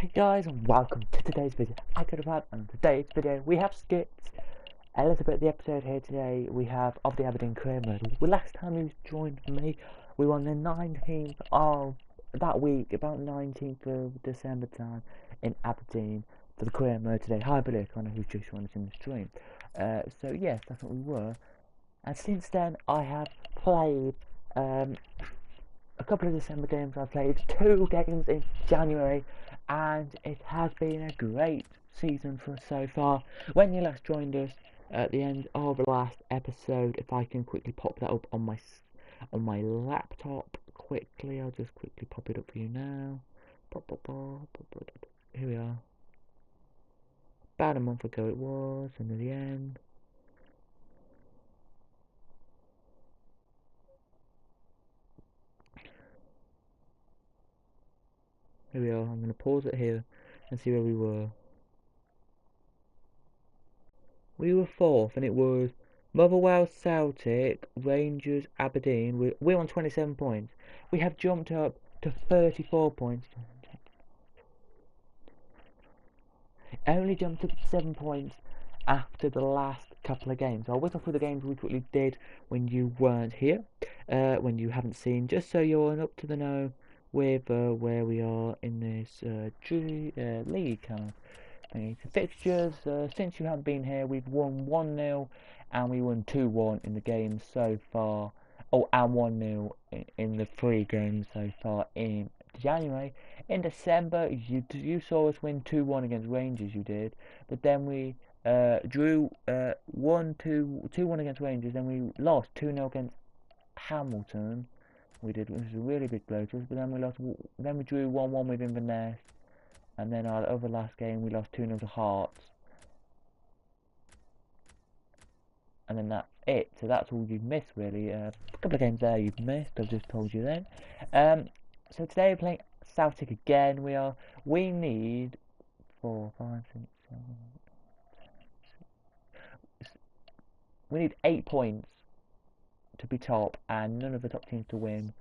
Hey guys, and welcome to today's video. I got about and today's video we have skipped a little bit of the episode here today. We have of the Aberdeen career mode. Well, last time you joined me, we were on the 19th of that week, about 19th of December time in Aberdeen for the career mode today. Hi, Billy Connor, who's just joined us in the stream. So yes, that's what we were. And since then, I have played a couple of December games. I've played 2 games in January, and it has been a great season for us so far. When you last joined us at the end of the last episode, if I can quickly pop that up on my laptop quickly, I'll just quickly pop it up for you now. Here we are. About a month ago it was, and at the end. Here we are. I'm going to pause it here and see where we were. We were 4th, and it was Motherwell, Celtic, Rangers, Aberdeen. We're on 27 points. We have jumped up to 34 points. Only jumped up 7 points after the last couple of games. I'll whip up through the games we quickly did when you weren't here, when you haven't seen, just so you're up to the know with where we are in this league kind of. The fixtures, since you haven't been here, we've won 1-0 and we won 2-1 in the games so far. Oh, and 1-0 in the 3 games so far in January. In December, you saw us win 2-1 against Rangers, you did. But then we drew 2-1 against Rangers, then we lost 2-0 against Hamilton. We did, which was a really big blow to us, but then we drew 1-1 with Inverness. And then our other last game, we lost 2-0 to Hearts. And then that's it. So that's all you've missed, really. A couple of games there you've missed. I've just told you then. So today we're playing Celtic again. We need 4, 5, 6, 7. We need 8 points to be top, and none of the top teams to win,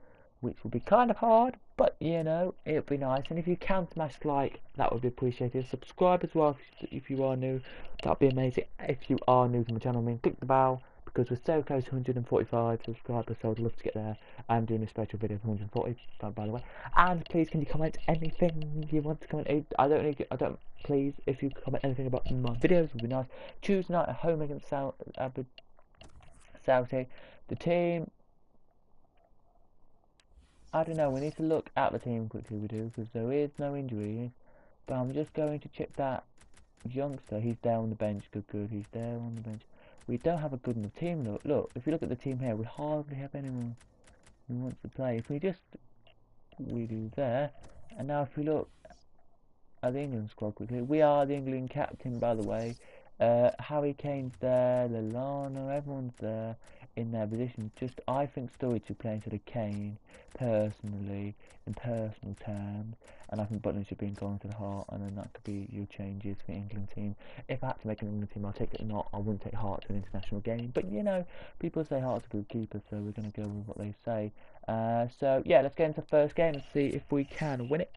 which will be kind of hard, but you know, it would be nice. And if you can smash like, that would be appreciated. Subscribe as well if you are new, that would be amazing. If you are new to my channel, I mean, click the bell, because we're so close to 145 subscribers, so I'd love to get there. I'm doing a special video for 140, by the way. And please, can you comment anything you want to comment? Please, if you comment anything about my videos, it would be nice. Tuesday night at home against Celtic. The team, I don't know, we need to look at the team quickly, we do, because there is no injuries. But I'm just going to check that youngster. He's there on the bench. Good, he's there on the bench. We don't have a good enough team, though. Look, if you look at the team here, we hardly have anyone who wants to play. If we do there. And now if we look at the England squad quickly, we are the England captain, by the way. Harry Kane's there, Lallana, everyone's there in their position. Just, I think Sturridge should play instead of Kane, personally, in personal terms, and I think Butland should be going to the Heart, and then that could be your changes for the England team. If I had to make an England team, I'll take it. Not, I wouldn't take Hart to an international game, but you know, people say Hart's a good keeper, so we're going to go with what they say. So yeah, let's get into the first game and see if we can win it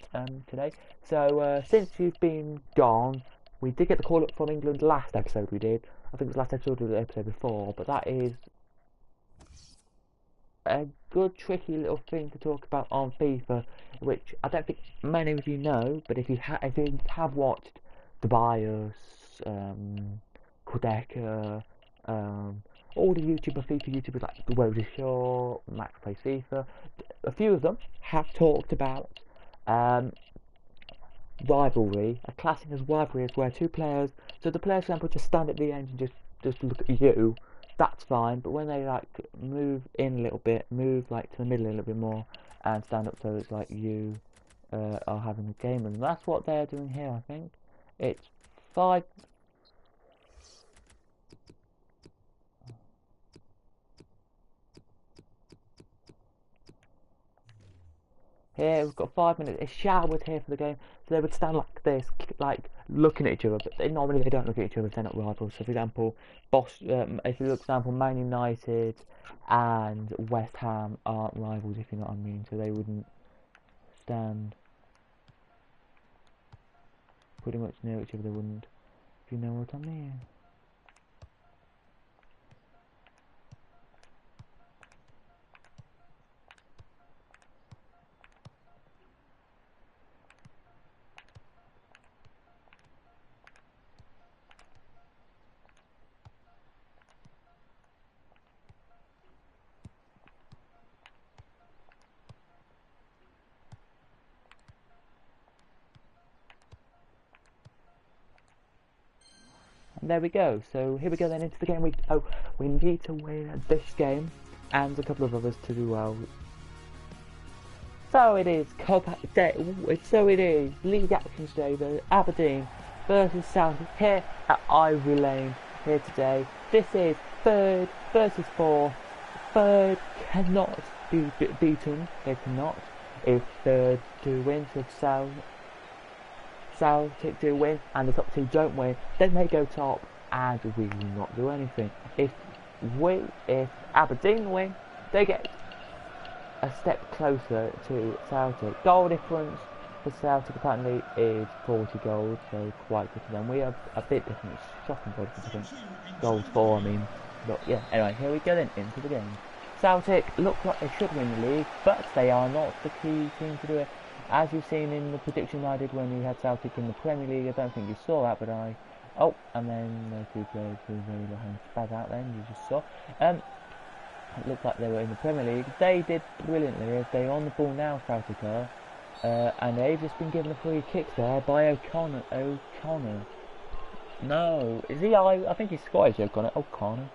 today. So since you've been gone, we did get the call up from England last episode. We did. I think it was last episode or the episode before, but that is a good tricky little thing to talk about on FIFA, which I don't think many of you know. But if you have watched the BIOS, Quedeca, all the FIFA YouTubers like the Road is Short, Max Plays FIFA, a few of them have talked about rivalry. A classic as rivalry is where 2 players, so the player, for example, just stand at the end and just look at you. That's fine, but when they like move in a little bit, move like to the middle a little bit more, and stand up, so it's like you are having a game, and that's what they're doing here. I think it's 5. Here we've got 5 minutes. It's showered here for the game, so they would stand like this, like looking at each other. But normally they don't look at each other if they're not rivals. So, for example, if you look, for example, Man United and West Ham aren't rivals, if you know what I mean. So they wouldn't stand pretty much near each other, they wouldn't, if you know what I mean. There we go. So here we go then into the game. We need to win this game and a couple of others to do well. So it is Cup Day. So it is League Actions Day. The Aberdeen versus South here at Ivory Lane here today. This is third versus fourth. Third cannot be beaten. They cannot. If third do win, so Celtic do win and the top two don't win, then they go top and we will not do anything. If Aberdeen win, they get a step closer to Celtic. Goal difference for Celtic apparently is 40 goals, so quite good to them. We have a bit different, shocking goal difference. Goals for, I mean. But yeah, anyway, here we go then into the game. Celtic look like they should win the league, but they are not the key team to do it. As you've seen in the prediction I did when we had Celtic in the Premier League, I don't think you saw that, but and then those two players who were very behind spaz out then, you just saw. It looked like they were in the Premier League. They did brilliantly as they're on the ball now, Celtic are, and they've just been given a free kick there by O'Connor. No, is he I think he's Scottish, O'Connor.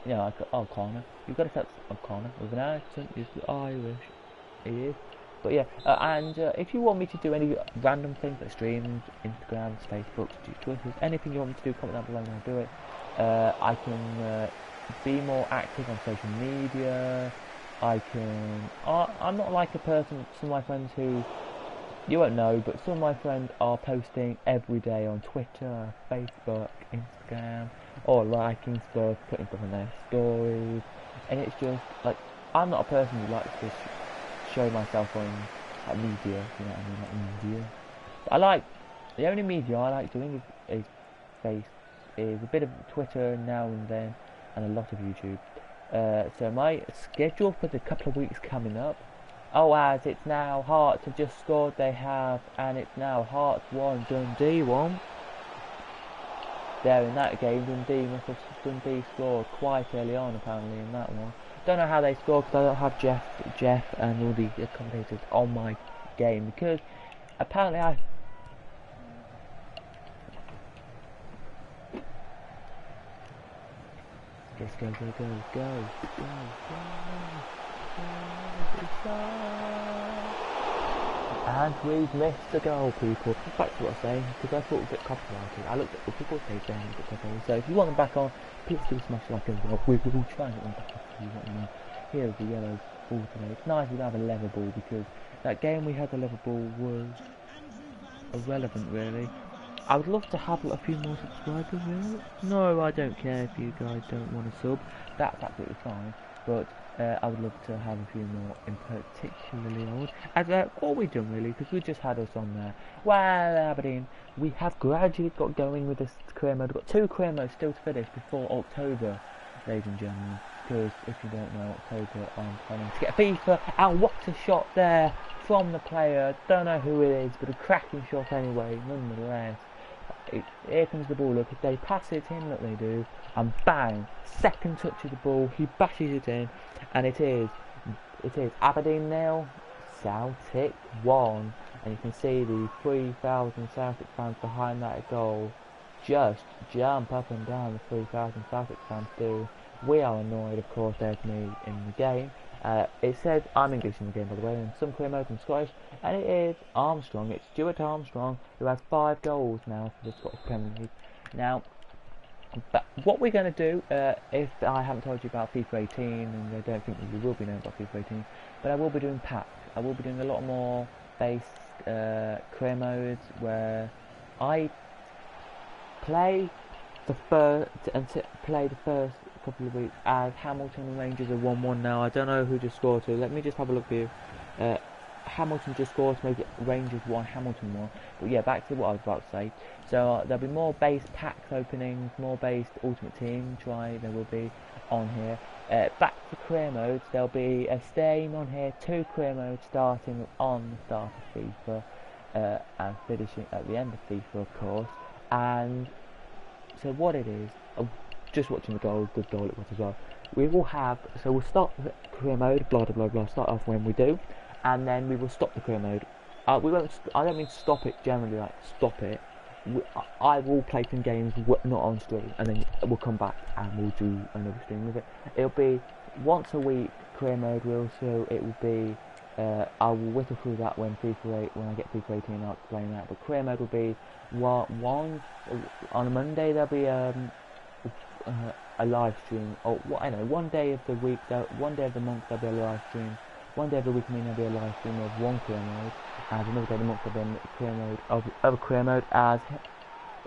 Yeah, O'Connor. You've got to say O'Connor with an accent. He's Irish. He is. But yeah, if you want me to do any random things like streams, Instagrams, Facebooks, Twitters, anything you want me to do, comment down below and I'll do it. I can be more active on social media. I'm not like a person, some of my friends who, you won't know, but some of my friends are posting every day on Twitter, Facebook, Instagram, or liking stuff, putting stuff on their stories, and it's just, like, I'm not a person who likes to show myself on media, you know what I mean, like media. But the only media I like doing is a bit of Twitter now and then, and a lot of YouTube. So my schedule for the couple of weeks coming up, as it's now Hearts have just scored, they have, and it's now Hearts 1, Dundee 1. There in that game, Dundee scored quite early on apparently in that one. Don't know how they scored because I don't have Jeff and all the commentators on my game, because apparently Just go. And we've missed the goal, people. Back to what I was saying, because I thought it was a bit copyrighted. I looked at the people say saying a bit copyrighted. So if you want them back on, please do smash like as well. We will try and get them back on if you want them on. Here's the yellow ball today. It's nice we have a level ball, because that game we had the level ball was irrelevant really. I would love to have a few more subscribers really. No, I don't care if you guys don't want to sub. That's absolutely fine. But I would love to have a few more, in particularly old. As what are we doing really? Because we just had us on there. Well, Aberdeen, we have gradually got going with this career mode. We've got 2 career modes still to finish before October, ladies and gentlemen. Because if you don't know, October, I'm planning to get a FIFA. And what a shot there from the player. Don't know who it is, but a cracking shot anyway, nonetheless. Here comes the ball, look, if they pass it in, look they do, and bang, second touch of the ball, he bashes it in, and it is Aberdeen 0, Celtic 1, and you can see the 3,000 Celtic fans behind that goal just jump up and down. The 3,000 Celtic fans do. We are annoyed, of course. There's me in the game. It says I'm English in the game, by the way, and some career modes I'm Scottish, and it is Armstrong. It's Stuart Armstrong, who has 5 goals now for the Scottish Premier League. Now, but what we're going to do, if I haven't told you about FIFA 18, and I don't think you will be knowing about FIFA 18, but I will be doing packs. I will be doing a lot more based career modes where I play the first couple of weeks as Hamilton and Rangers are 1-1 now. I don't know who just scored to. Let me just have a look for you. Hamilton just scored to make it Rangers 1, Hamilton 1. But yeah, back to what I was about to say. So there'll be more base packs openings, more based Ultimate Team there will be on here. Back to career modes, there'll be a staying on here, 2 career modes starting on the start of FIFA and finishing at the end of FIFA, of course. And so what it is, just watching the goal, good goal it was as well. We will have, so we'll start the career mode, blah blah blah, start off when we do, and then we will stop the career mode. We won't. I don't mean stop it generally, like stop it. I will play some games not on stream, and then we'll come back and we'll do another stream with it. It'll be once a week career mode will, so it will be. I will whittle through that when I get FIFA 18, I'll explain that. But career mode will be one on a Monday. There'll be a live stream, or I know, one day of the week, one day of the month there'll be a live stream. One day of the week, there'll be a live stream of one career mode, and another day of the month there'll be a career mode of a career mode. As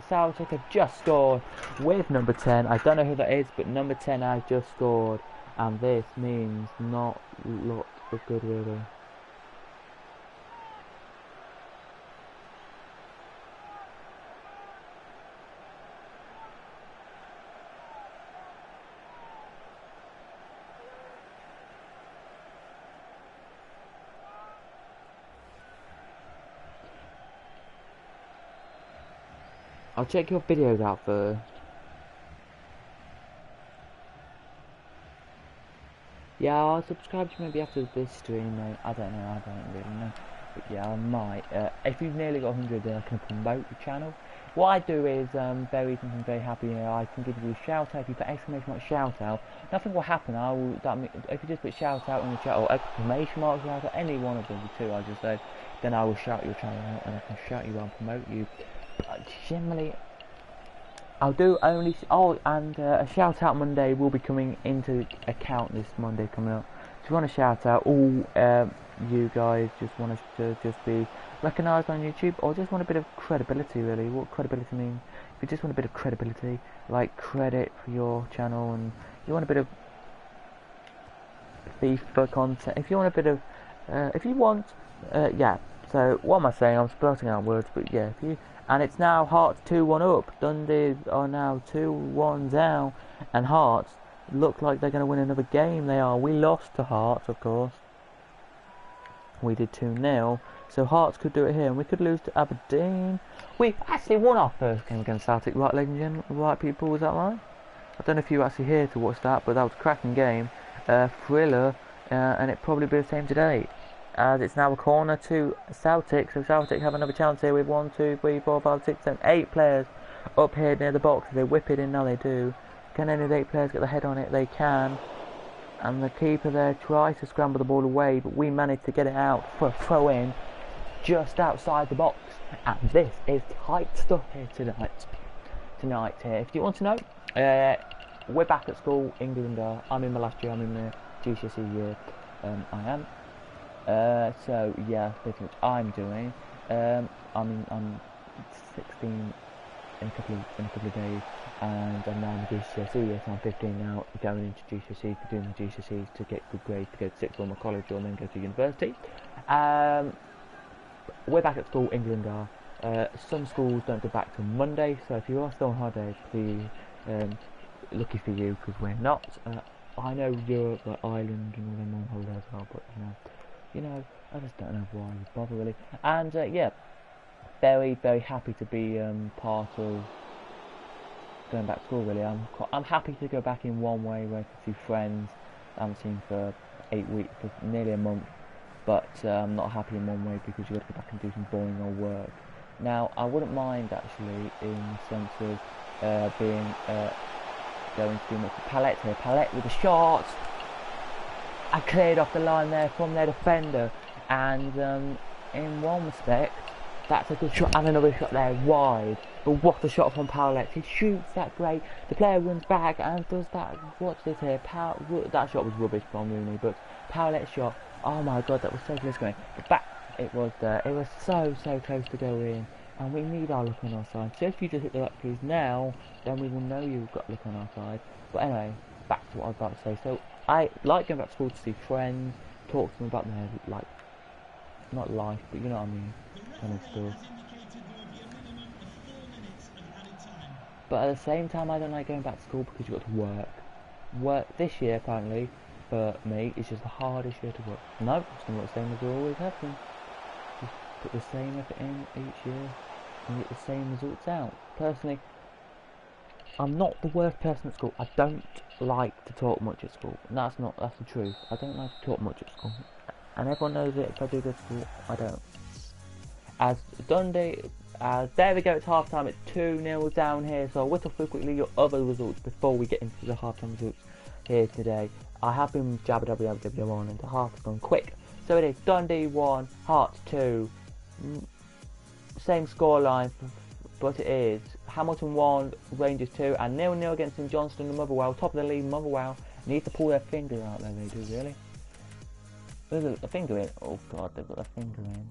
Celtic have just scored with number 10. I don't know who that is, but number 10 has just scored, and this means not lots of good really. I'll check your videos out first. Yeah, I'll subscribe to you maybe after this stream, mate. I don't really know. But yeah, I might. If you've nearly got 100 then I can promote the channel. What I do is, I'm very happy here. I can give you a shout out. If you put exclamation mark shout out, nothing will happen. If you just put shout out in the chat, or exclamation mark shout out, any one of them, the two I just said, then I will shout your channel out and I can shout you out and promote you. Generally, I'll do only. And a shout out Monday will be coming into account this Monday coming up. If you want to shout out, all you guys just want us to just be recognised on YouTube, or just want a bit of credibility, really. What credibility means? If you just want a bit of credibility, like credit for your channel, and you want a bit of FIFA content, if you want a bit of, yeah. So what am I saying? I'm spouting out words, but yeah, and it's now Hearts 2-1 up. Dundee are now 2-1 down, and Hearts look like they're going to win another game. They are. We lost to Hearts, of course. We did 2-0, so Hearts could do it here, and we could lose to Aberdeen. We actually won our first game against Celtic, right, ladies and gentlemen, right, people? Was that right? I don't know if you were actually here to watch that, but that was a cracking game, thriller, and it'll probably be the same today. As it's now a corner to Celtic, so Celtic have another chance here with 1, 2, 3, 4, 5, 6, 7, 8 players up here near the box. If they whip it in, now they do. Can any of the 8 players get the head on it? They can. And the keeper there tries to scramble the ball away, but we managed to get it out for a throw in just outside the box. And this is tight stuff here tonight here. If you want to know, we're back at school, England are. I'm in my last year, I'm in the GCSE year. I am. So yeah, that's what I'm doing. I'm 16 in a couple of days, and I'm now in the GCSE year, so I'm 15 now, going into GCSE, doing the GCSEs to get good grades to go to sixth form of college or then go to university. We're back at school, England are. Some schools don't go back till Monday, so if you are still on holiday, please, lucky for you, because we're not. I know Europe, like Ireland and all them on holiday as well, but you know, I just don't know why you bother really. And yeah, very happy to be part of going back to school really. I'm happy to go back in one way where I can see friends I haven't seen for 8 weeks, for nearly a month, but I'm not happy in one way because you've got to go back and do some boring old work. Now I wouldn't mind actually in the sense of going to do much. Palette here, Palette with the shot. I cleared off the line there from their defender, and in one respect that's a good shot, and another shot there wide, but what a shot from Paulette. He shoots that great, the player runs back and does that. Watch this here, that shot was rubbish from Rooney, but Paulette's shot, oh my god, that was so close going, but back it was there. It was so close to go in, and we need our luck on our side. So if you just hit the luck keys now, then we will know you've got luck on our side. But anyway, back to what I was about to say. So I like going back to school to see friends, talk to them about their not life, but you know what I mean, kind of stuff. But at the same time, I don't like going back to school because you've got to work. Work this year, apparently, for me, is just the hardest year to work. No, it's not the same as it always has been. Just put the same effort in each year and get the same results out. Personally, I'm not the worst person at school. I don't like to talk much at school. And that's the truth. I don't like to talk much at school. And everyone knows it. If I do go to school, I don't. As Dundee, there we go, it's half time, it's 2-0 down here, so I'll whittle through quickly your other results before we get into the half time results here today. I have been jabba on, and the half has gone quick. So it is Dundee 1, Hearts 2, same scoreline, but it is Hamilton 1, Rangers 2, and 0-0 against St Johnstone and Motherwell. Top of the league, Motherwell need to pull their finger out there, they do, really. There's a finger in, oh god, they've got a finger in.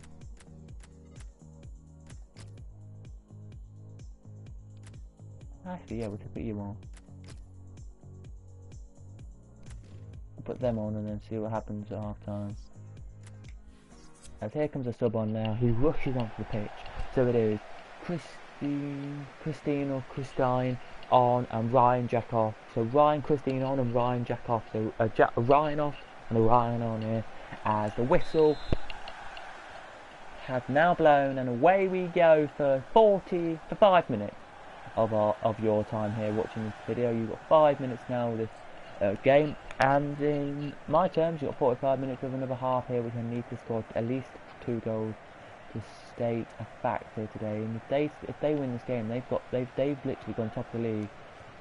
Actually, yeah, we could put you on. We'll put them on and then see what happens at half time. As here comes a sub on now, who rushes onto the pitch. So it is Christine on and Ryan Jack off. So Ryan, Christine on and Ryan Jack off. So a Ryan off and a Ryan on here. As the whistle has now blown and away we go for 5 minutes. Of your time here watching this video. You've got 5 minutes now of this game, and in my terms you've got 45 minutes of another half here, which I need to score at least 2 goals to state a factor today. And if they win this game, they've literally gone top of the league.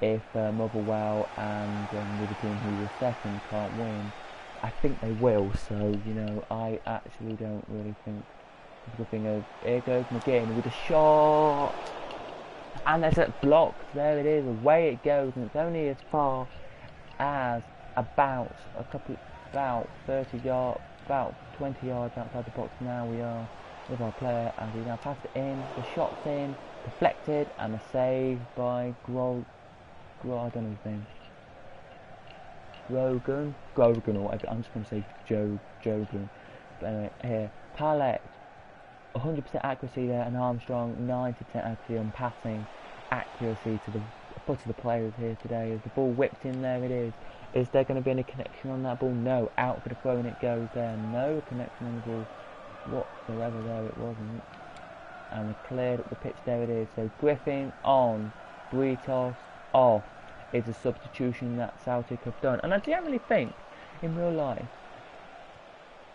If Motherwell and the other team who were second can't win, I think they will. So you know, I actually don't really think it's a good thing. Here goes McGinn with a shot. And there's it blocked, there it is, away it goes, and it's only as far as about 30 yards, about 20 yards outside the box. Now we are with our player, and we now pass it in, the shot's in, deflected, and a save by I don't know his name. Grogan, or whatever, I'm just going to say Jogan. But anyway, here, Palette. 100% accuracy there, and Armstrong 90% accuracy on passing accuracy to the foot of the players here today. As the ball whipped in, there it is. Is there going to be any connection on that ball? No. Out for the throw and it goes there. No connection on the ball whatsoever there, it wasn't. And we cleared up the pitch, there it is. So Griffin on, Britos off is a substitution that Celtic have done. And I generally think, in real life,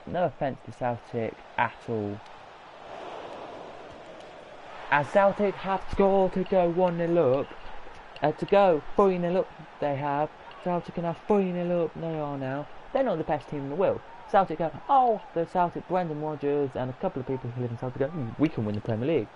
no offence to Celtic at all, as Celtic have scored to go 1-0 up, to go 3-0 up they have. Celtic can have 3-0 up, they are now. They're not the best team in the world. Celtic have, the Celtic, Brendan Rodgers and a couple of people who live in Celtic go, we can win the Premier League.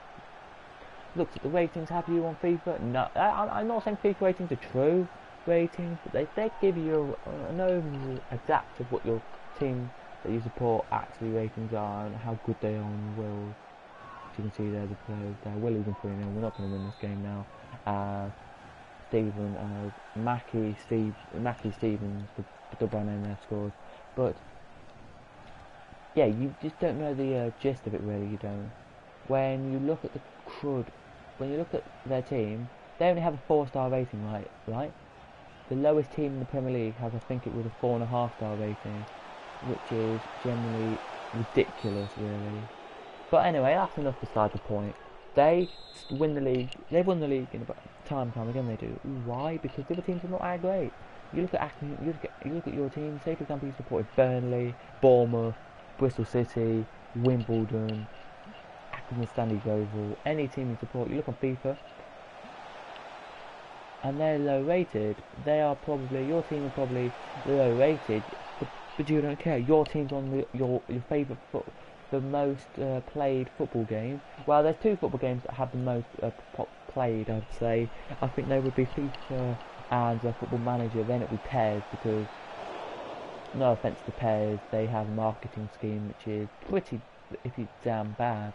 Looks at the ratings, have you on FIFA? No, I'm not saying FIFA ratings are true ratings, but they give you an overall adapt of what your team that you support actually ratings are and how good they are in the world. You can see there the players there. We're losing 3-0. We're not going to win this game now. Mackie Stevens, the double name there scored. But yeah, you just don't know the gist of it really. You don't. When you look at when you look at their team, they only have a 4-star rating, right? The lowest team in the Premier League has, I think it was a 4.5-star rating, which is generally ridiculous, really. But anyway, that's enough beside the point. They win the league. They've won the league in about time again. They do. Why? Because the other teams are not that great. You look at your team. Say for example, you supported Burnley, Bournemouth, Bristol City, Wimbledon, Accrington Stanley Oval. Any team you support, you look on FIFA, and they're low rated. Your team are probably low rated, but you don't care. Your team's on your favourite the most played football game. Well, there's 2 football games that have the most played, I'd say. I think they would be FIFA and Football Manager, then it would be PES, because, no offence to PES, they have a marketing scheme which is pretty, if it's damn bad.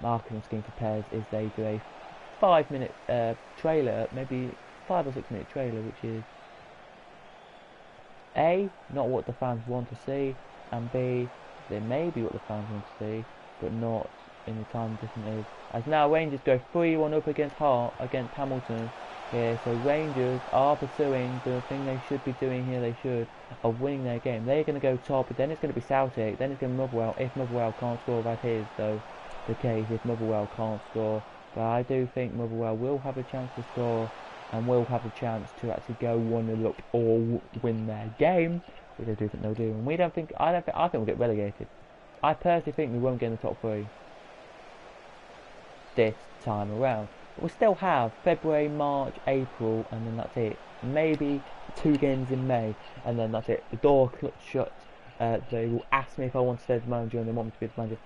Marketing scheme for PES is they do a 5-minute trailer, maybe 5 or 6 minute trailer, which is A, not what the fans want to see, and B, They may be what the fans want to see, but not in the time different is. As now Rangers go 3-1 up against Hamilton here, so Rangers are pursuing the thing they should be doing here. They should of winning their game. They're going to go top, but then it's going to be Celtic, then it's going to be Motherwell. If Motherwell can't score, that is though the case. If Motherwell can't score, but I do think Motherwell will have a chance to score and will have a chance to actually go 1-0 up or win their game, which I do think they'll do. And I think we'll get relegated. I personally think we won't get in the top 3 this time around. But we still have February, March, April, and then that's it. Maybe 2 games in May, and then that's it. The door shut. They will ask me if I want to stay as manager, and they want me to be the manager.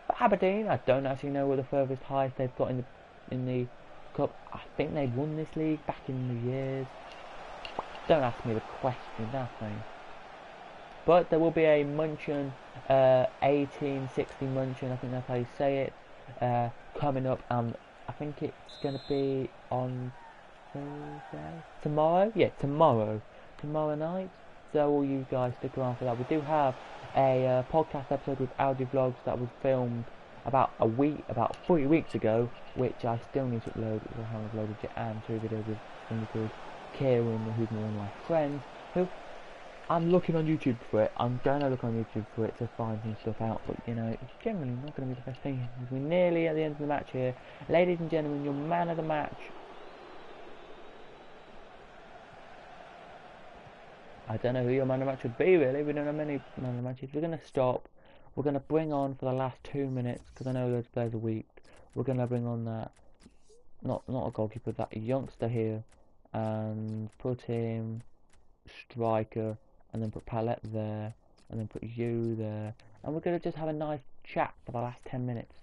For Aberdeen, I don't actually know what the furthest highest they've got in the cup. I think they won this league back in the years. Don't ask me the question, that's me. But there will be a Munchen 1860 Munchen, I think that's how you say it, coming up, and I think it's going to be on Thursday? Tomorrow? Yeah, tomorrow night. So all you guys stick around for that. We do have a podcast episode with audio vlogs that was filmed about 3 weeks ago, which I still need to upload, which I haven't uploaded yet, and 2 videos with somebody called Kieran, who's one of my friends, who I'm looking on YouTube for it. I'm going to look on YouTube for it to find some stuff out, but you know, it's generally not going to be the best thing. We're nearly at the end of the match here. Ladies and gentlemen, your man of the match. I don't know who your man of the match would be, really. We don't have many man of the matches. We're going to stop. We're going to bring on for the last 2 minutes, because I know those players are weak. We're going to bring on that, not a goalkeeper, that youngster here, and put him striker, and then put Palette there, and then put you there, and we're going to just have a nice chat for the last 10 minutes.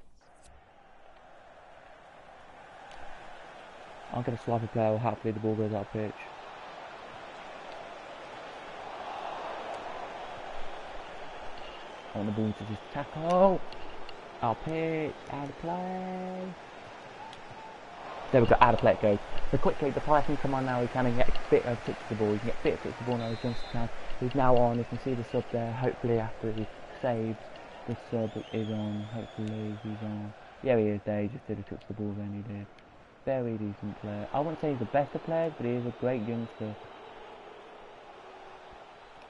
I'm going to swipe a player, hopefully the ball goes out of pitch. I want the ball to just tackle. Out pitch, out of play. There we go, out of play it goes. So quickly, the player can come on now, he can get a bit of touch to the ball, he can get a bit of touch to the ball now, he's just can. He's now on, you can see the sub there, hopefully after he saves, the sub is on, hopefully he's on. Yeah, he is there, he just did a touch to the ball then, he did. Very decent player. I wouldn't say he's the best of players, but he is a great youngster.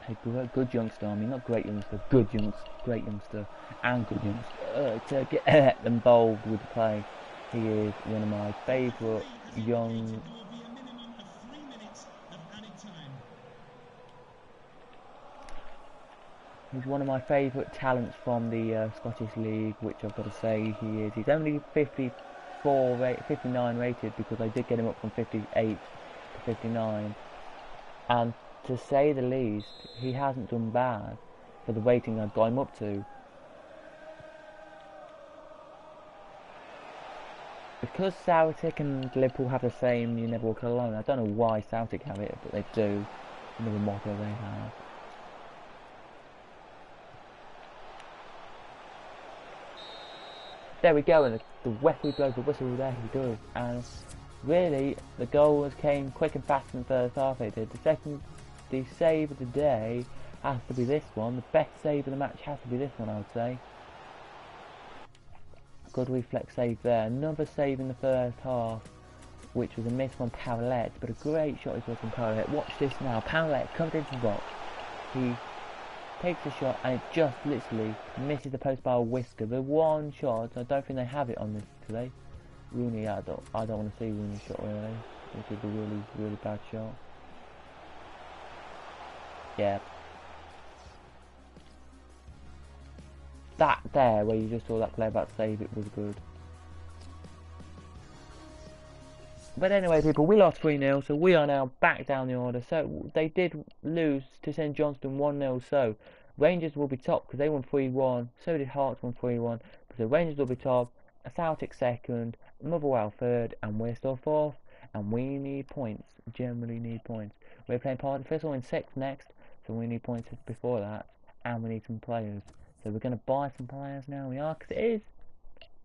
A good youngster, I mean not great youngster, good youngster, great youngster, and good youngster. To get involved with the play. He is one of my favourite young... He's one of my favourite talents from the Scottish League, which I've got to say he is. He's only 59 rated, because I did get him up from 58 to 59. And to say the least, he hasn't done bad for the rating I've got him up to. Because Celtic and Liverpool have the same "you never walk alone," I don't know why Celtic have it, but they do. Another motto they have. There we go, and the referee blows the whistle there, he does. And really, the goals came quick and fast in the first half, they did. The save of the day has to be this one. The best save of the match has to be this one, I would say. Good reflex save there. Another save in the first half, which was a miss from Paulette, but a great shot as well from Paulette. Watch this now. Paulette comes into the box. He takes a shot and it just literally misses the post by a whisker. The one shot, I don't think they have it on this today. Rooney, I don't want to see Rooney's shot really. This is a really, really bad shot. Yeah. That there, where you just saw that player about to save it, was good. But anyway, people, we lost 3-0, so we are now back down the order. So they did lose to St Johnstone 1-0. So Rangers will be top because they won 3-1. So did Hearts, won 3-1. So Rangers will be top, Celtic second, Motherwell third, and we're still fourth. And we need points. Generally need points. We're playing Thistle in sixth next, so we need points before that, and we need some players. So we're going to buy some players now. We are, because it is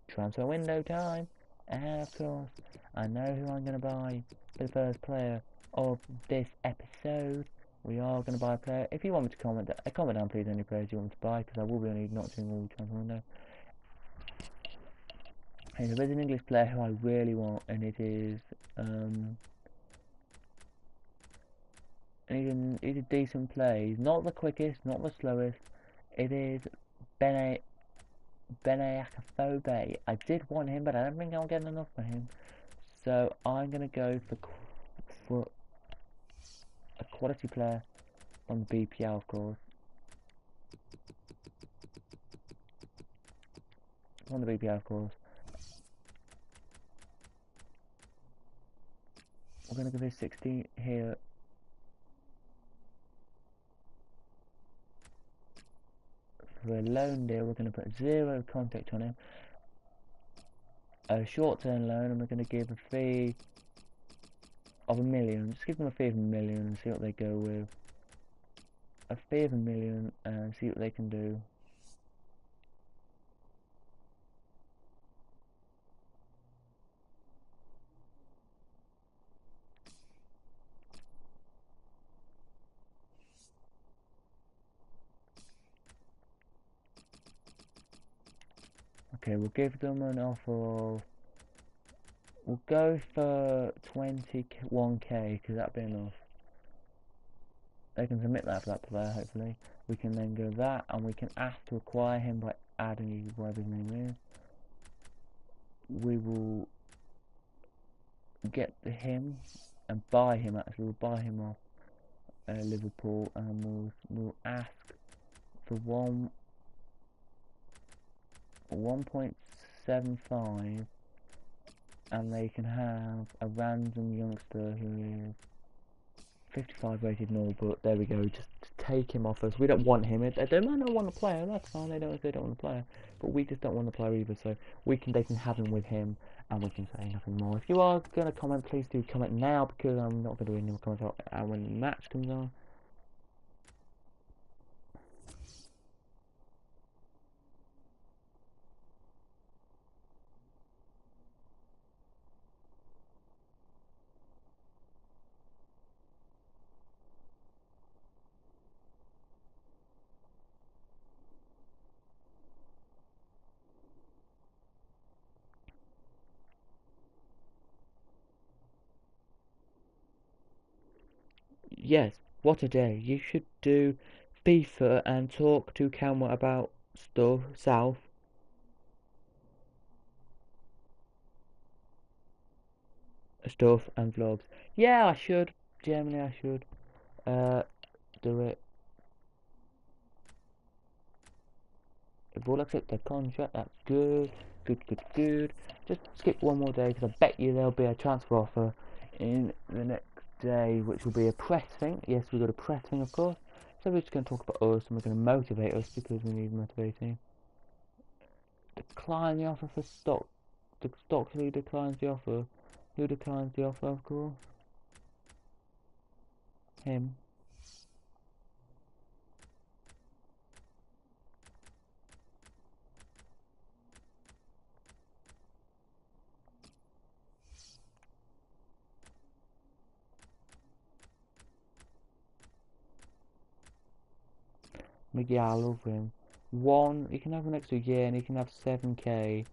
transfer window time. And of course, I know who I'm going to buy for the first player of this episode. We are going to buy a player. If you want me to comment down please any players you want me to buy, because I will be only not doing all the transfer window. Hey, there is an English player who I really want, and it is he's a decent player. He's not the quickest, not the slowest. It is Beneakaphobe. I did want him, but I don't think I'll get enough for him. So I'm gonna go for a quality player on BPL, of course. On the BPL, of course. We're gonna give it 60 here. For a loan deal, we're going to put 0 contact on him. A short-term loan, and we're going to give a fee of $1 million. Just give them a fee of $1 million and see what they go with. A fee of $1 million and see what they can do. Okay, we'll give them an offer of... We'll go for 21k, because that'd be enough. They can submit that for that player, hopefully. We can then go that, and we can ask to acquire him by adding whatever his name is. We will get him and buy him, actually. We'll buy him off Liverpool, and we'll ask for 1.75, and they can have a random youngster who is 55 rated and all, but there we go, just to take him off us. We don't want him. They don't want to play him, that's fine, they don't want to play him, but we just don't want to play either, so they can have him with him, and we can say nothing more. If you are going to comment, please do comment now, because I'm not going to do any more comments out when the match comes on. Yes, what a day. You should do FIFA and talk to camera about stuff and vlogs. Yeah, I should. Generally, I should do it. If we'll accept their contract, that's good. Good. Just skip one more day, because I bet you there'll be a transfer offer in the next day, which will be a press thing. Yes, we've got a press thing, of course. So we're just going to talk about us, and we're going to motivate us, because we need motivating. Decline the offer for Stock. Stockley declines the offer. Who declines the offer, of course? Him. Miguel, I love him. He can have an extra year, and he can have 7k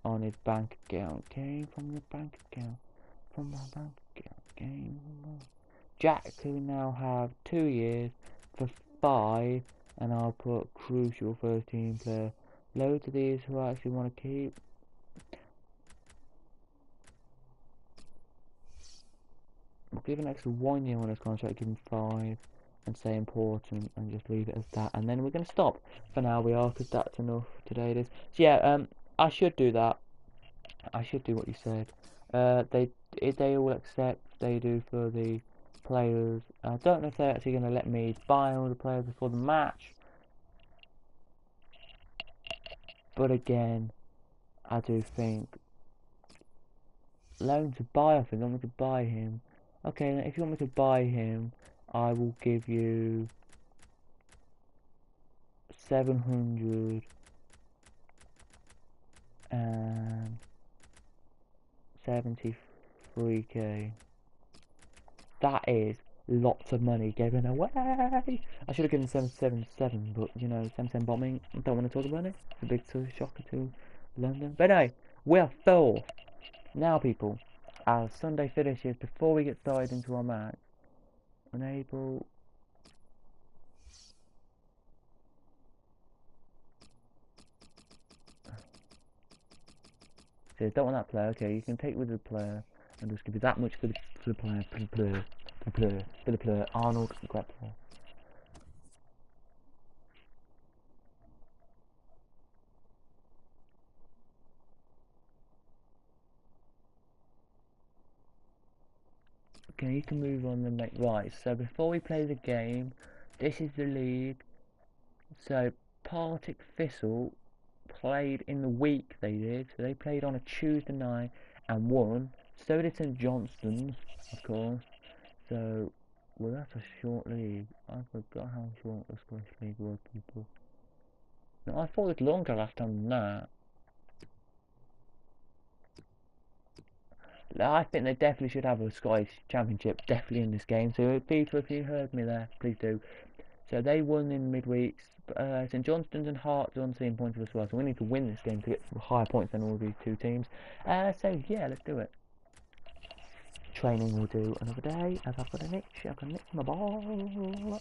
on his bank account. Okay, from the bank account. Jack can now have 2 years for 5, and I'll put crucial first team player. Loads of these who I actually want to keep. We'll give an extra 1 year on his contract, give him 5, and say important, and just leave it as that. And then we're going to stop for now. We are, because that's enough today. It is. So yeah, I should do that. I should do what you said. They all accept. They do for the players. I don't know if they're actually going to let me buy all the players before the match. But again, I do think loan to buy. I think I'm going to buy him. Okay, if you want me to buy him, I will give you 773k. That is Lots of money given away. I should have given 777, but you know, 777 bombing. I don't want to talk about it. It's a big shocker to London. But anyway, we're fourth. Now, people, as Sunday finishes, before we get started into our match, unable. So, don't want that player. Okay, you can take with the player and just give you that much for the player. Arnold, great player. Okay, you can move on and make right. So before we play the game, this is the league. So Partick Thistle played in the week they did. So they played on a Tuesday night and won. So did St Johnstone's, of course. So, well, that's a short league. I forgot how short the Scottish league was, people. No, I thought it was longer last time than that. I think they definitely should have a Scottish Championship definitely in this game. So, people, if you heard me there, please do. So they won in midweeks. St Johnstone's and Hearts are on the same points as well. So we need to win this game to get higher points than all these two teams. So yeah, let's do it. Training we'll do another day. As I've got an itch, I've got an itch in my bollocks.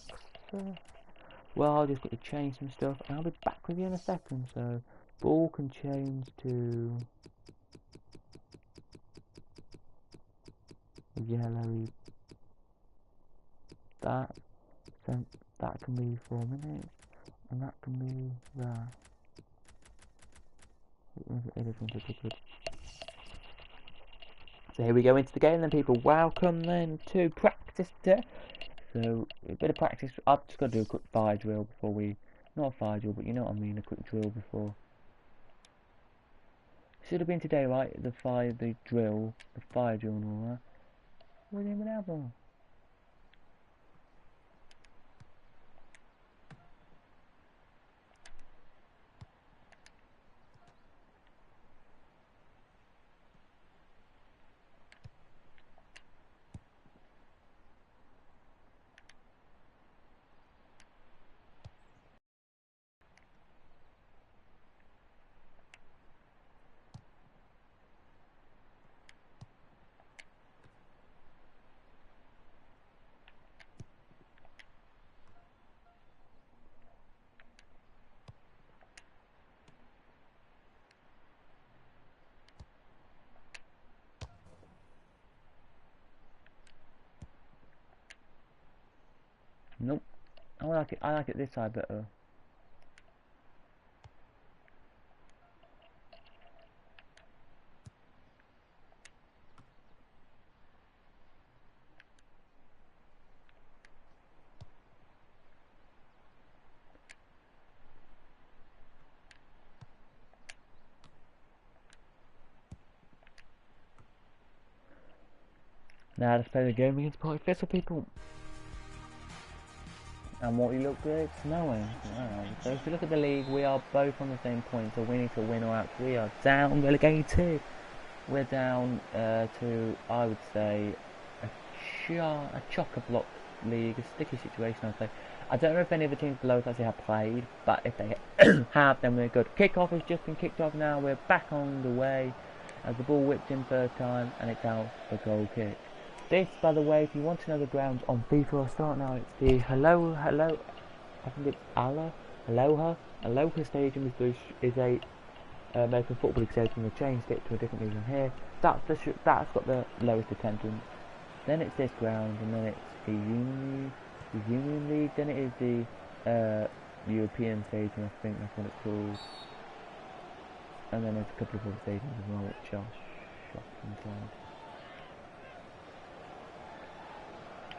Well, I'll just got to change some stuff, and I'll be back with you in a second. So ball can change to yellowy. That. So that can be 4 minutes, and that can be that. So here we go into the game then, people. Welcome then to practice day. So a bit of practice. I've just got to do a quick fire drill before we, not a fire drill, but you know what I mean, a quick drill before. Should have been today, right? The fire drill and all that. We didn't even have one. Nope. I like it this side better. Now let's play the game against Partick Thistle, people. And what you look good, it's snowing. Wow. So if you look at the league, we are both on the same point, so we need to win or else we are down relegated. We're down to, I would say, a chock-a-block league, a sticky situation, I'd say. I don't know if any of the teams below us actually have played, but if they have, then we're good. Kick-off has just been kicked off now. We're back on the way as the ball whipped in first time, and it's out for goal kick. This, by the way, if you want to know the grounds on FIFA, I'll start now. It's the I think it's Aloha Stadium is a American Football League stadium. They changed it to a different league on here. That's got the lowest attendance. Then it's this ground, and then it's the Union League. Then it is the European Stadium. I think that's what it's called. And then there's a couple of other stadiums as well, which are shocking times.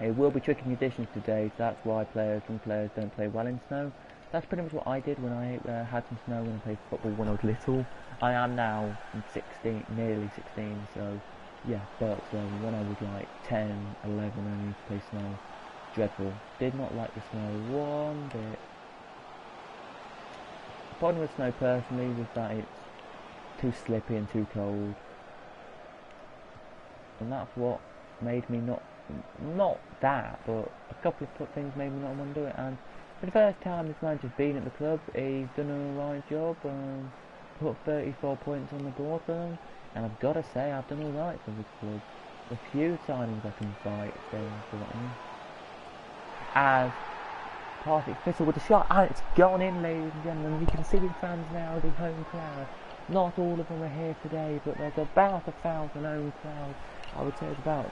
It will be tricky conditions today, so that's why some players don't play well in snow. That's pretty much what I did when I had some snow when I played football when I was little. I am now 16, nearly 16, so yeah, but when I was like 10, 11, I used to play snow. Dreadful. Did not like the snow one bit. The problem with snow personally was that it's too slippy and too cold. And that's what made me not that, but a couple of things made me not want to do it. And for the first time this manager's been at the club, he's done an alright job, put 34 points on the board for them, and I've got to say I've done alright for this club. A few signings I can fight, as Partick Thistle with the shot, and it's gone in, ladies and gentlemen. You can see the fans now, the home crowd. Not all of them are here today, but there's about 1,000 home crowd. I would say it's about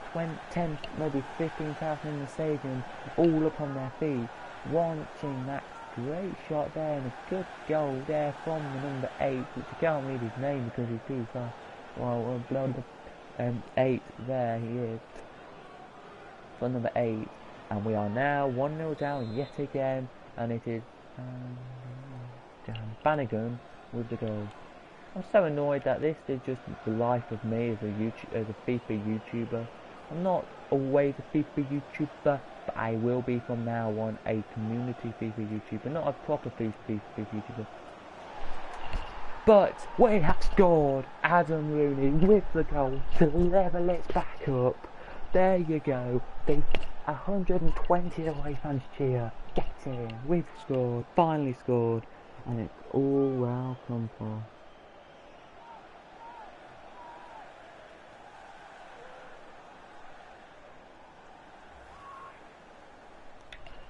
10, maybe 15,000 in the stadium, all up on their feet, watching that great shot there, and a good goal there from the number 8, which I can't read his name because he's too fast. Well, blood 8, there he is, for number 8. And we are now 1-0 down yet again, and it is Bannigan with the goal. I'm so annoyed that this is just the life of me as a FIFA YouTuber. I'm not always a FIFA YouTuber, but I will be from now on a community FIFA YouTuber, not a proper FIFA YouTuber. But we have scored. Adam Rooney with the goal to level it back up. There you go. 120 away fans cheer. Get in. We've scored. Finally scored. And it's all well come for.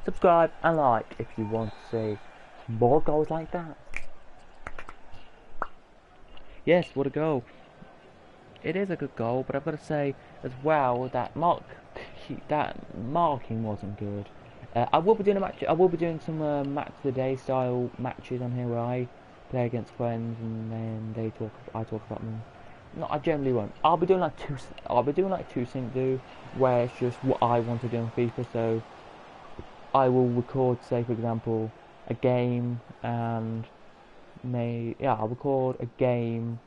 Subscribe and like if you want to see more goals like that. Yes, what a goal. It is a good goal, but I've got to say as well that marking wasn't good. I will be doing a match. I will be doing some match of the day style matches on here where I play against friends and then I talk about them. No, I generally won't. I'll be doing like two sync do, where it's just what I want to do on FIFA. So I will record, say for example, a game and I'll record a game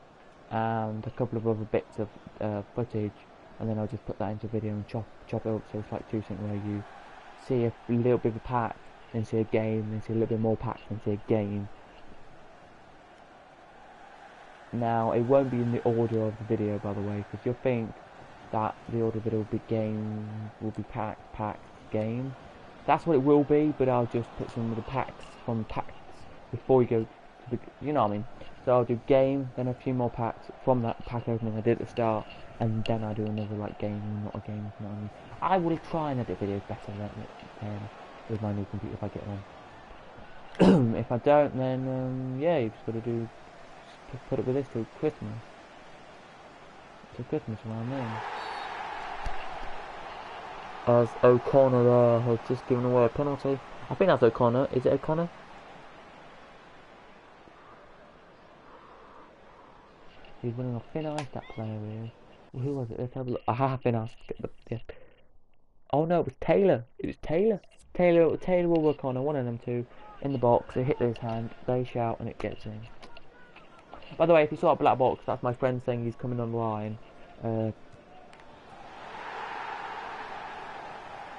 and a couple of other bits of footage, and then I'll just put that into video and chop it up, so it's like two sync where you see a little bit of a pack, then see a game, then see a little bit more pack, then see a game. Now it won't be in the order of the video, by the way, because you'll think that the order of the video will be game, will be pack, game. That's what it will be, but I'll just put some of the packs from packs before we go to the, you know what I mean. So I'll do game, then a few more packs from that pack opening I did at the start, and then I'll do another like game, not a game, you know what I mean. I will try and edit videos better than with my new computer if I get one. If I don't, then yeah, you just got to put it with this till Christmas. Till Christmas around then. As O'Connor there has just given away a penalty. I think that's O'Connor. Is it O'Connor? He's winning off thin ice, that player is. Who was it? Let's have a look. Aha, thin ice. Yeah. Oh no, it was Taylor. It was Taylor. Taylor or O'Connor, one of them two, in the box. They hit his hand, they shout, and it gets in. By the way, if you saw a black box, that's my friend saying he's coming online.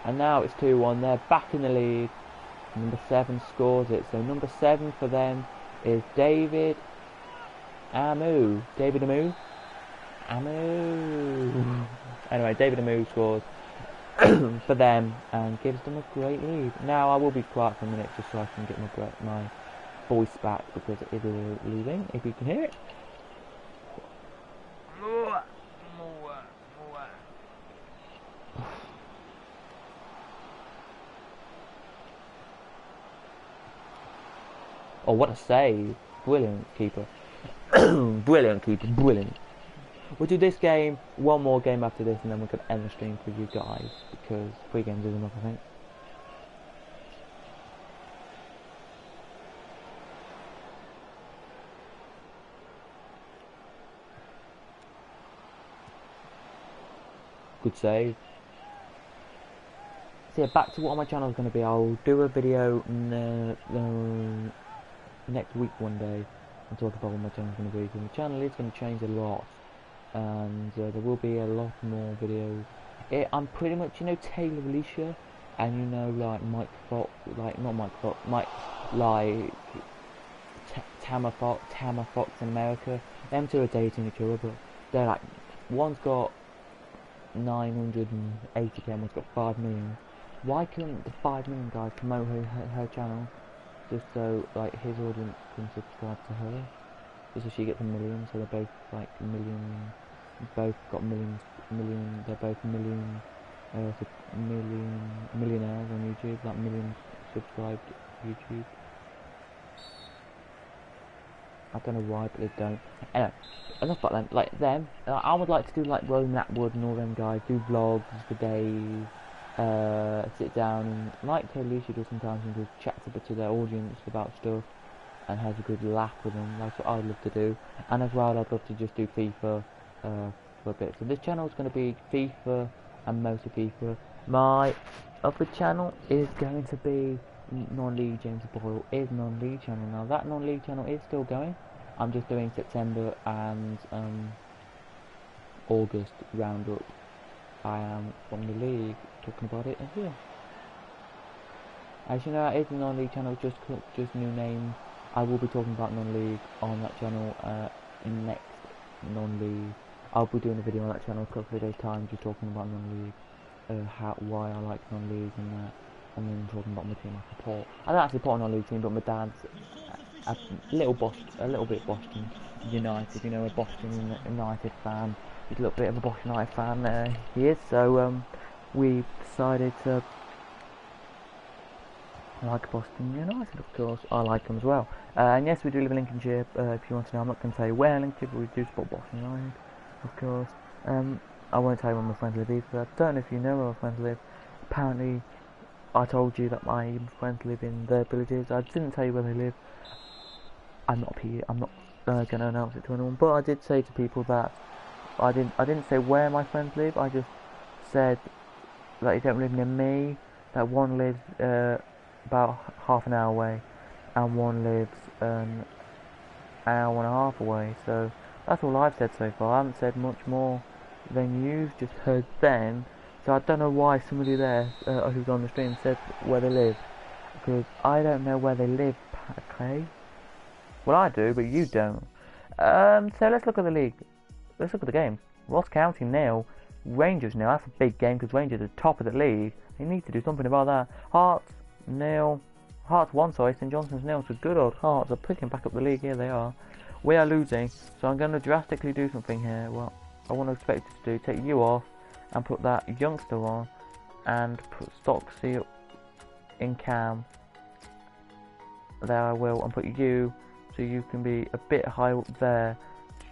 And now it's 2-1. They're back in the lead. Number 7 scores it. So number 7 for them is David Amu. Anyway, David Amu scores for them and gives them a great lead. Now I will be quiet for a minute just so I can get my voice back because it is leaving, if you can hear it. Oh, what a save. Brilliant keeper. Brilliant keeper. Brilliant. We'll do this game, one more game after this, and then we're going to end the stream for you guys, because 3 games is enough, I think. Good save. So yeah, back to what my channel is going to be. I'll do a video next week one day and talk about what my channel is going to be. Because my channel is going to change a lot, and there will be a lot more videos. I'm pretty much, you know, Taylor Alicia, and you know, like Mike Fox, like not Mike Fox, Mike, like Tamara Fox in America. Them two are dating each other, but they're like, one's got 980k and got 5 million. Why couldn't the 5 million guys promote her channel just so like his audience can subscribe to her? Just so she gets a million, so they're both like both got they're both millionaires on YouTube, like million subscribed YouTube. I don't know why, but they don't. Anyway, enough about them. Like them, I would like to do like Roman Atwood and all them guys, do vlogs for days, sit down and like Totally should do sometimes and just chat to their audience about stuff and have a good laugh with them. That's what I'd love to do. And as well, I'd love to just do FIFA for a bit. So this channel is going to be FIFA and mostly FIFA. My other channel is going to be non-league. James Boyall is non-league channel now. That non-league channel is still going. I'm just doing September and August roundup. I am from the league talking about it here. As you know, it is a non-league channel, just new name. I will be talking about non-league on that channel in next non-league. I'll be doing a video on that channel in a couple of days time, just talking about non-league, why I like non-league and that, and then talking about my team I support. I don't actually support a non-league team, but my dad's a little bit Boston United. You know, a Boston United fan. He's a little bit of a Boston United fan. He is. So we decided to like Boston United, of course. I like them as well. And yes, we do live in Lincolnshire. If you want to know, I'm not going to tell you where in Lincolnshire, but we do support Boston United, of course. I won't tell you where my friends live either. I don't know if you know where my friends live. Apparently, I told you that my friends live in their villages. I didn't tell you where they live. I'm not going to announce it to anyone, but I did say to people that I didn't say where my friends live. I just said that they don't live near me. That one lives about half an hour away, and one lives an hour and a half away. So that's all I've said so far. I haven't said much more than you've just heard then. So I don't know why somebody there who's on the stream said where they live, because I don't know where they live, okay? Well, I do, but you don't. So let's look at the league. Let's look at the games. Ross County nil, Rangers nil. That's a big game because Rangers are top of the league. They need to do something about that. Hearts nil. Hearts 1, sorry. St Johnston's nil. So good old Hearts are picking back up the league. Here they are. We are losing, so I'm going to drastically do something here. Well, I want to expect it to do. Take you off and put that youngster on, and put Stocksy in cam. There I will, and put you, so you can be a bit high up there.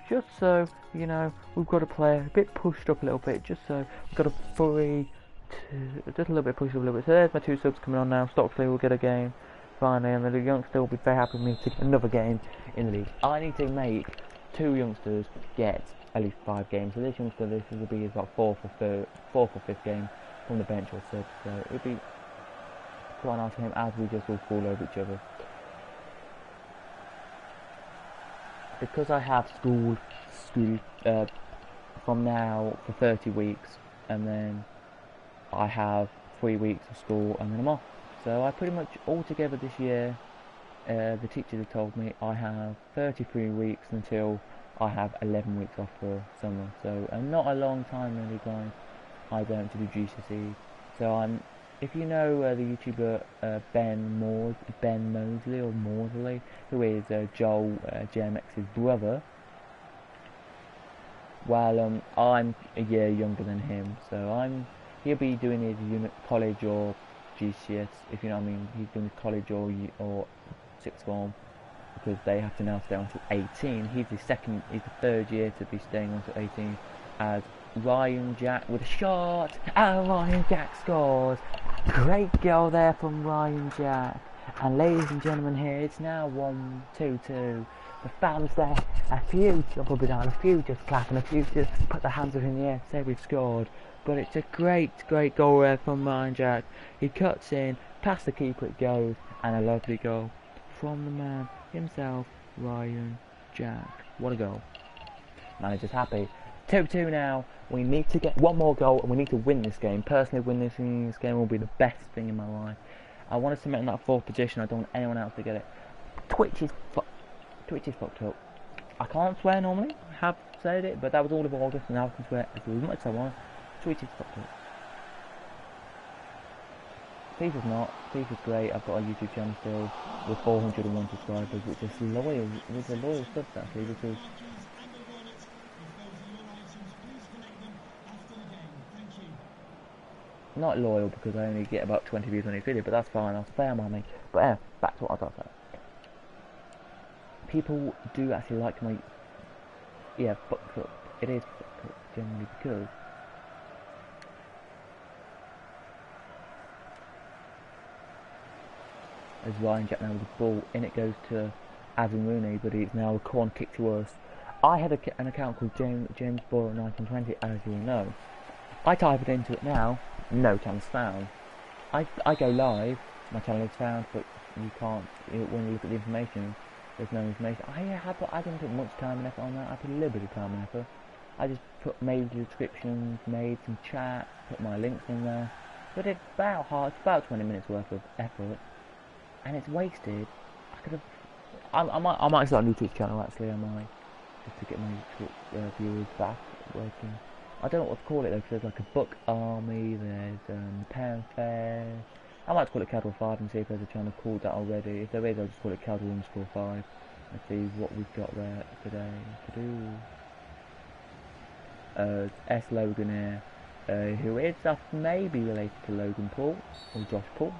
Just so, you know, we've got a player a bit pushed up a little bit, just so we've got a 3, 2, just a little bit pushed up a little bit. So there's my 2 subs coming on now. Stocksley will get a game finally, and the youngster will be very happy with me to get another game in the league. I need to make 2 youngsters get at least 5 games. So this youngster, this will be about 4th or 5th game from the bench or sub. So it would be quite nice for him as we just all fall over each other. Because I have school from now for 30 weeks, and then I have 3 weeks of school, and then I'm off. So I pretty much altogether this year, the teachers have told me I have 33 weeks until I have 11 weeks off for summer. So not a long time really, guys. I don't to do GCSE. So if you know the YouTuber Ben Mosley or Morsley, who is Joel JMX's brother, well, I'm a year younger than him, so he'll be doing his college or GCS, if you know what I mean. He's doing college or 6th form, because they have to now stay until 18. He's the 3rd year to be staying until 18, as Ryan Jack with a shot, and Ryan Jack scores. Great goal there from Ryan Jack. And ladies and gentlemen, here it's now 1-2-2. The fans there, a few jump up and down, a few just clapping, a few just put their hands up in the air to say we've scored. But it's a great goal there from Ryan Jack. He cuts in, past the keeper it goes, and a lovely goal from the man himself, Ryan Jack. What a goal. Manager's happy. 2-2 now. We need to get one more goal, and we need to win this game. Personally, winning this game will be the best thing in my life. I want to submit in that 4th position. I don't want anyone else to get it. Twitch is fucked up. I can't swear normally. I have said it, but that was all of August, and now I can swear as much as I want. Tweeted stopped it. FIFA's not. FIFA's great. I've got a YouTube channel still with 401 subscribers, which is loyal. With a loyal subs actually, because not loyal because I only get about 20 views on each video, but that's fine. I'll spare my money. But back to what I was saying. People do actually like my fucked up. It is fucked up generally because as Ryan Jack now with the ball, in it goes to Rooney, but it's now a corner kick to us. I had an account called James Boyall 1920, as you will know. I type it into it now, no channel's found. I go live, my channel is found, but you can't, when you look at the information, there's no information. I didn't put much time and effort on that. I put a little bit of time and effort. I just made the descriptions, made some chat, put my links in there. But it's about 20 minutes worth of effort, and it's wasted. I might start a new Twitch channel actually. I might, just to get my viewers back working. I don't know what to call it though, because there's like a book army, there's pound fair. I might call it Casual 5 and see if there's a channel called that already. If there is, I'll just call it Casual_5. Let's see what we've got there today to do. S Logan here, who is maybe related to Logan Paul or Josh Paul.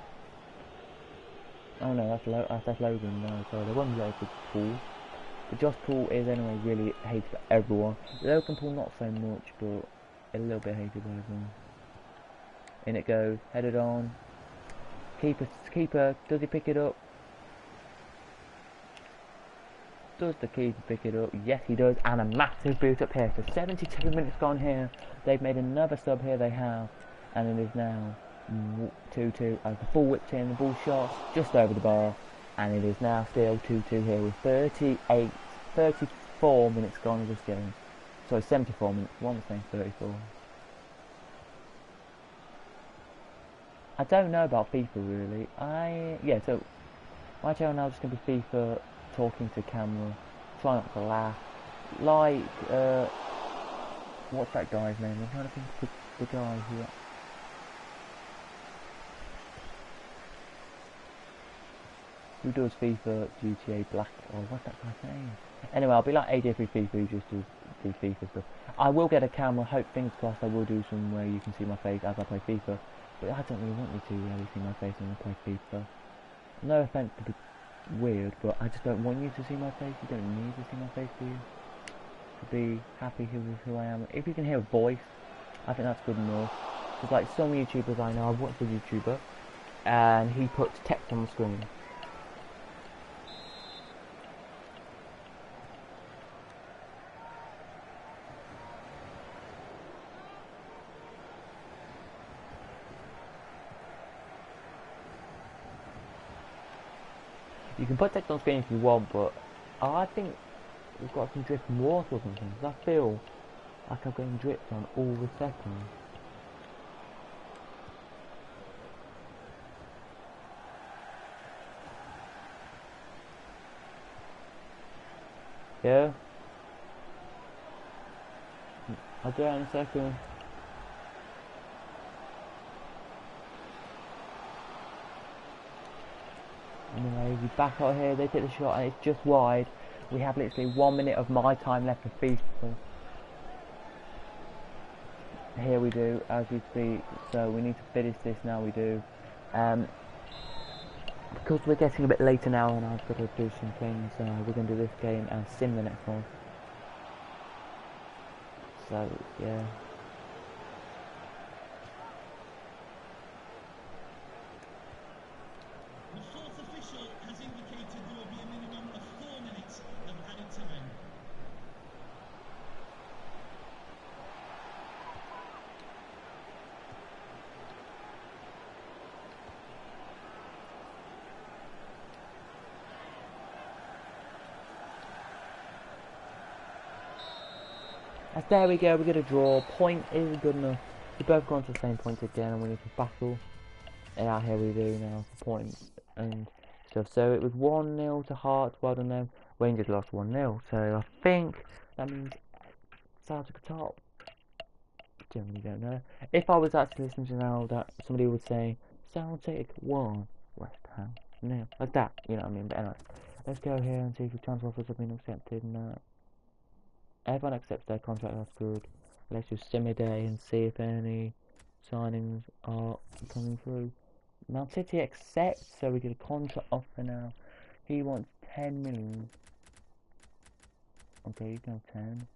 Oh no, that's Logan. No, sorry, they won't be related to Paul. But Josh Paul is anyway really hated by everyone. Logan Paul not so much, but a little bit hated by everyone. In it goes, headed on. Keeper, does he pick it up? Does the keeper pick it up? Yes, he does, and a massive boot up here. So 72 minutes gone here. They've made another sub here, they have, and it is now 2-2 as the ball whipped in, the ball shot just over the bar, and it is now still 2-2 here with 34 minutes gone of this game. Sorry, 74 minutes. One was saying 34. I don't know about FIFA really. So my channel now is just gonna be FIFA, talking to camera, try not to laugh. Like what's that guy's name? I'm trying to think of the guy who does FIFA, GTA, Black, or what's that guy's name? Anyway, I'll be like AJ for FIFA, who just does the FIFA stuff. I will get a camera, hope, fingers crossed, I will do some where you can see my face as I play FIFA. But I don't really want you to really see my face when I play FIFA. No offense to be weird, but I just don't want you to see my face. You don't need to see my face, do you? To be happy with who I am. If you can hear a voice, I think that's good enough. Because like some YouTubers I know, I've watched a YouTuber, and he puts text on the screen. You can put text on screen if you want, but I think we've got some drift water or something, because I feel like I'm getting dripped on all the seconds. Yeah? I'll do that in a second. Anyway, we back out here, they take the shot and it's just wide. We have literally 1 minute of my time left of FIFA. Here we do, as we speak, so we need to finish this now, we do. Because we're getting a bit later now and I've got to do some things, we're going to do this game and sim the next one. So, yeah. As there we go, we get a draw. Point is good enough. We both gone to the same point again and we need to battle. And out here we do now for points and stuff. So it was 1-0 to Hearts, well done them. Rangers lost 1-0. So I think that means Celtic are top. generally don't know. If I was actually listening to now, that somebody would say Celtic 1, West Ham nil, like that. You know what I mean? But anyway, let's go here and see if the transfer offers have been accepted. No, everyone accepts their contract. That's good. Let's just sim a day and see if any signings are coming through. Man City accepts, so we get a contract offer now. He wants 10 million. Okay, you go 10.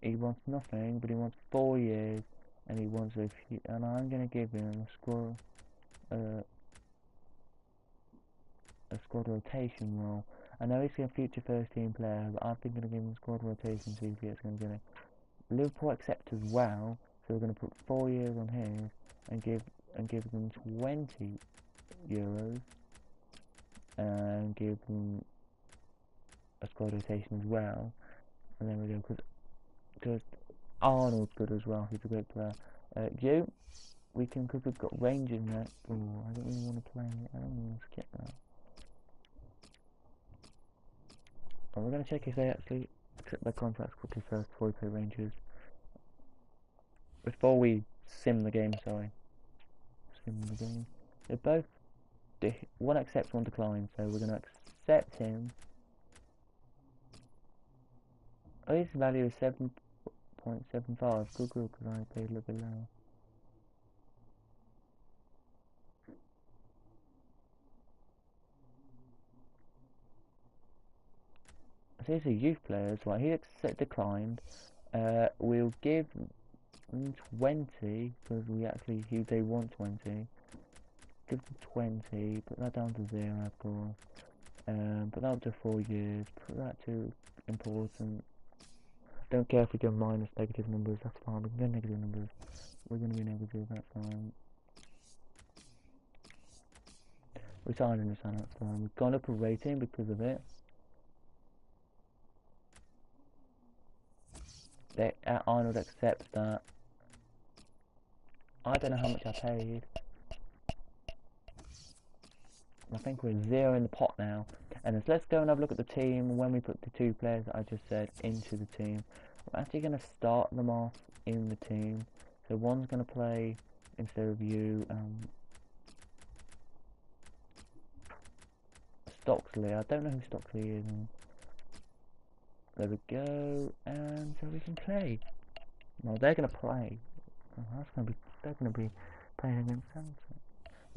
He wants nothing, but he wants 4 years, and he wants a few, and I'm gonna give him a squad rotation role. I know he's a future first team player, but I'm thinking of giving him squad rotation, see if he's gonna get it. Liverpool accept as well, so we're gonna put 4 years on his and give them 20 euros, and give them a squad rotation as well, and then we go because Arnold's good as well. He's a great player. We can, because we've got Rangers next. Oh, I don't really want to play it. I don't want to skip that. But we're going to check if they actually accept their contracts quickly first before we play Rangers. Before we sim the game, sorry. Sim the game. They're both, one accepts, one declines, so we're going to accept him. Oh, his value is 7.75. Good, because I paid a little bit lower. So these are youth players, right? He declined. We'll give them 20 because they want 20. Give them 20. Put that down to 0, of course. Put that up to 4 years. Put that to important. Don't care if we go minus negative numbers. That's fine. We can go negative numbers. We're gonna be negative. That's fine. We signed and resign. That's fine. We've gone up a rating because of it. Arnold accepts that. I don't know how much I paid. I think we're 0 in the pot now. And let's go and have a look at the team when we put the 2 players that I just said into the team. I'm actually going to start them off in the team. So one's going to play instead of you. Stocksley. I don't know who Stocksley is. There we go, and so we can play. Well, they're gonna play. Oh, they're gonna be playing against Samsung.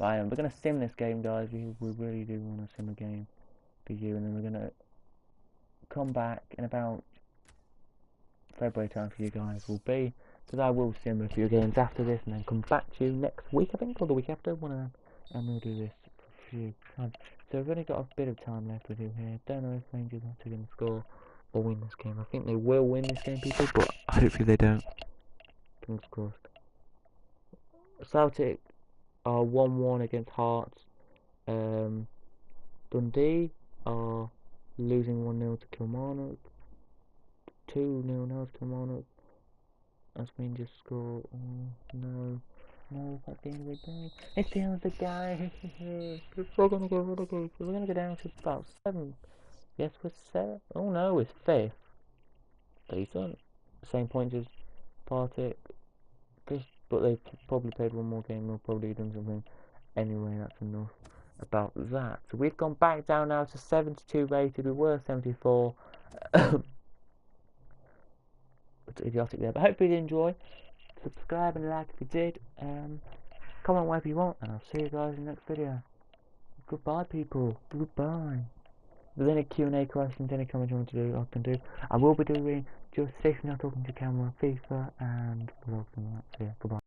Right, we're gonna sim this game, guys. We really do want to sim a game for you, and then we're gonna come back in about February time for you guys. Because I will sim a few games after this, and then come back to you next week, I think, or the week after. And we'll do this for a few times. So we've only got a bit of time left to do here. Don't know if Rangers are going to score or win this game. I think they will win this game, people, but hopefully they don't. Fingers crossed. Celtic are 1-1 against Hearts. Dundee are losing 1-0 to Kilmarnock. 2-0 now to Kilmarnock. As Rangers score. No, that's the end of the game. It's the end of the game. We're gonna go relegated. We're gonna go down to about 7. Yes, we're 7. Oh no, we're 5th. Decent. Same points as Partick. But they've probably played one more game. They'll probably done something. Anyway, that's enough about that. So we've gone back down now to 72 rated. We were 74. It's idiotic there. But hopefully you enjoy. Subscribe and like if you did. Comment whatever you want. And I'll see you guys in the next video. Goodbye, people. Goodbye. If there's any Q&A questions, any comments you want to do, I can do. I will be doing just safely not talking to camera, FIFA, and vlogs and that. So yeah, goodbye.